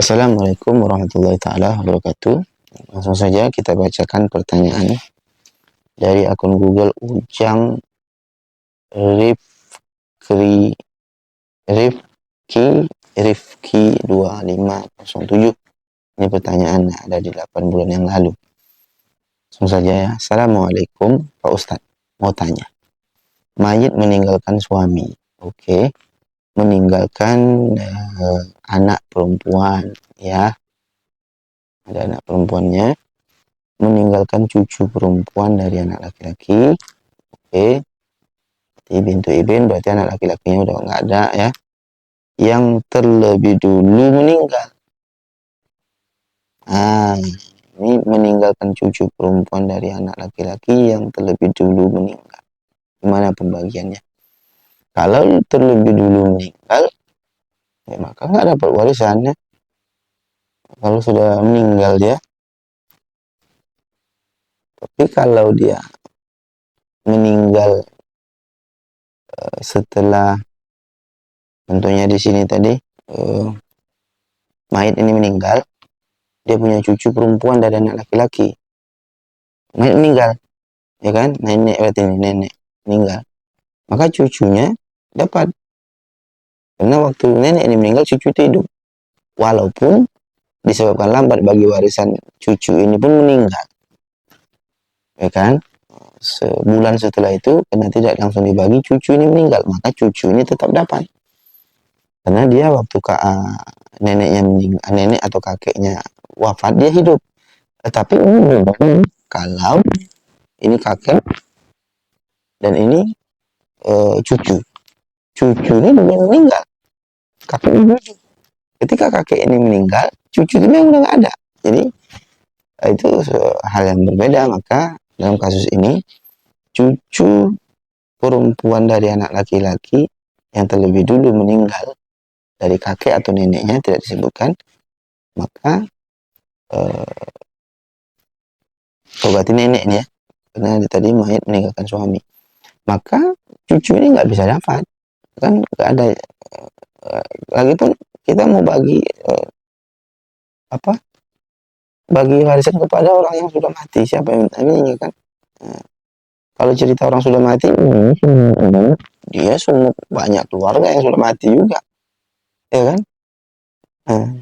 Assalamualaikum warahmatullahi taala wabarakatuh. Langsung saja kita bacakan pertanyaan dari akun Google Ujang Rifki Rifki Rifki 2507. Ini pertanyaan ada di 8 bulan yang lalu. Langsung saja ya. Assalamualaikum Pak Ustadz. Mau tanya. Mayit meninggalkan suami. Oke. Meninggalkan anak perempuan ya. Ada anak perempuannya, meninggalkan cucu perempuan dari anak laki-laki. Oke. Bintu ibin berarti anak laki-lakinya udah nggak ada ya. Yang terlebih dulu meninggal. Ini meninggalkan cucu perempuan dari anak laki-laki yang terlebih dulu meninggal. Gimana pembagiannya? Kalau terlebih dulu meninggal, ya maka nggak dapat warisannya. Kalau sudah meninggal dia. Tapi kalau dia meninggal setelah, tentunya di sini tadi mayit ini meninggal, dia punya cucu perempuan dari anak laki-laki. Mayit meninggal, ya kan? Nenek berarti ini, nenek meninggal. Maka cucunya dapat. Karena waktu nenek ini meninggal, cucu itu hidup. Walaupun disebabkan lambat bagi warisan, cucu ini pun meninggal. Ya kan? Sebulan setelah itu, karena tidak langsung dibagi, cucu ini meninggal. Maka cucu ini tetap dapat. Karena dia waktu neneknya meninggal, nenek atau kakeknya wafat, dia hidup. Tetapi kalau ini kakek dan ini cucu ini belum meninggal, kakek ini hidup. Ketika kakek ini meninggal, cucu ini udah nggak ada. Jadi itu hal yang berbeda. Maka dalam kasus ini, cucu perempuan dari anak laki-laki yang terlebih dulu meninggal dari kakek atau neneknya tidak disebutkan, maka berarti nenek ya, karena tadi mayat meninggalkan suami, maka cucu ini nggak bisa dapat, kan nggak ada. Lagi pun kita mau bagi bagi warisan kepada orang yang sudah mati, siapa yang ini kan? Kalau cerita orang sudah mati, dia semua banyak keluarga yang sudah mati juga, ya kan?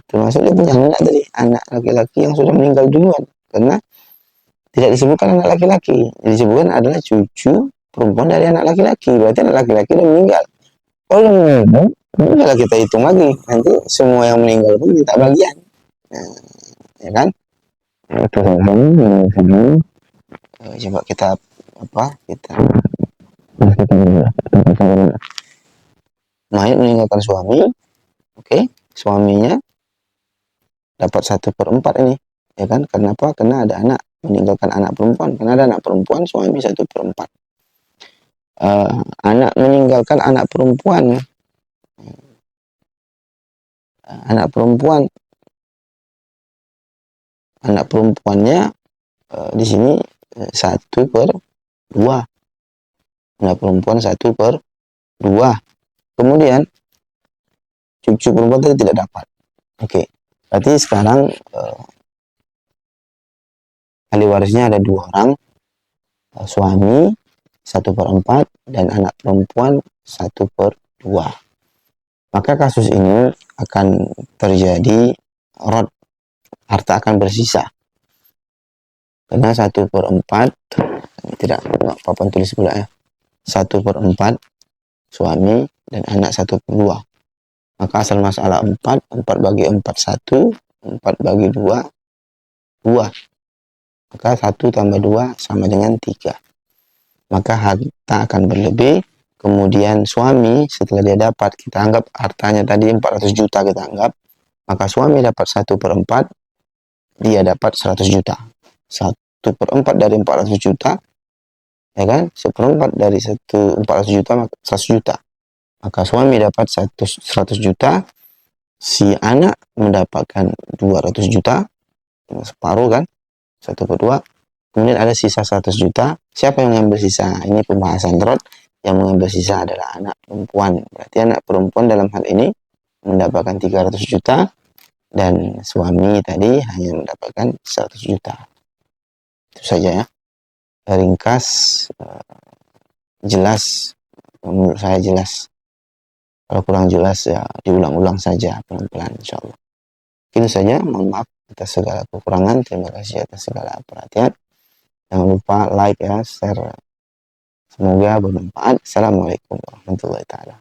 Termasuk dia punya anak tadi, anak laki-laki yang sudah meninggal duluan, karena tidak disebutkan anak laki-laki, yang disebutkan adalah cucu perempuan dari anak laki-laki. Berarti anak laki-laki udah meninggal. Kalau meninggal, kalau kita hitung lagi, nanti semua yang meninggal pun minta bagian, ya kan? Coba kita mayat meninggalkan suami, oke, suaminya dapat 1/4 ini, ya kan? Kenapa? Karena ada anak, meninggalkan anak perempuan. Karena ada anak perempuan, suami 1/4. Anak meninggalkan anak perempuan, anak perempuannya di sini 1/2. Anak perempuan 1/2. Kemudian cucu perempuan tadi tidak dapat. Oke, berarti sekarang ahli warisnya ada 2 orang, suami 1/4 dan anak perempuan 1/2. Maka kasus ini akan terjadi harta akan bersisa. Karena 1/4 tidak papan tulis pula ya. 1/4 suami dan anak 1/2. Maka asal masalah 4 bagi 4 1, 4 bagi 2 2. Maka 1 tambah 2 sama dengan 3. Maka harta akan berlebih. Kemudian suami setelah dia dapat, kita anggap hartanya tadi 400 juta kita anggap, maka suami dapat 1/4, dia dapat 100 juta. 1/4 dari 400 juta, ya kan? 1/4 dari 400 juta maka 100 juta. Maka suami dapat 100 juta, si anak mendapatkan 200 juta, separuh kan, 1/2. Kemudian ada sisa 100 juta. Siapa yang mengambil sisa? Ini pembahasan rod. Yang mengambil sisa adalah anak perempuan. Berarti anak perempuan dalam hal ini mendapatkan 300 juta. dan suami tadi hanya mendapatkan 100 juta. Itu saja ya. Ringkas, jelas, menurut saya jelas. Kalau kurang jelas ya diulang-ulang saja pelan-pelan insyaallah. Itu saja, mohon maaf atas segala kekurangan. Terima kasih atas segala perhatian. Jangan lupa like ya, share. Semoga bermanfaat. Assalamualaikum warahmatullahi taala.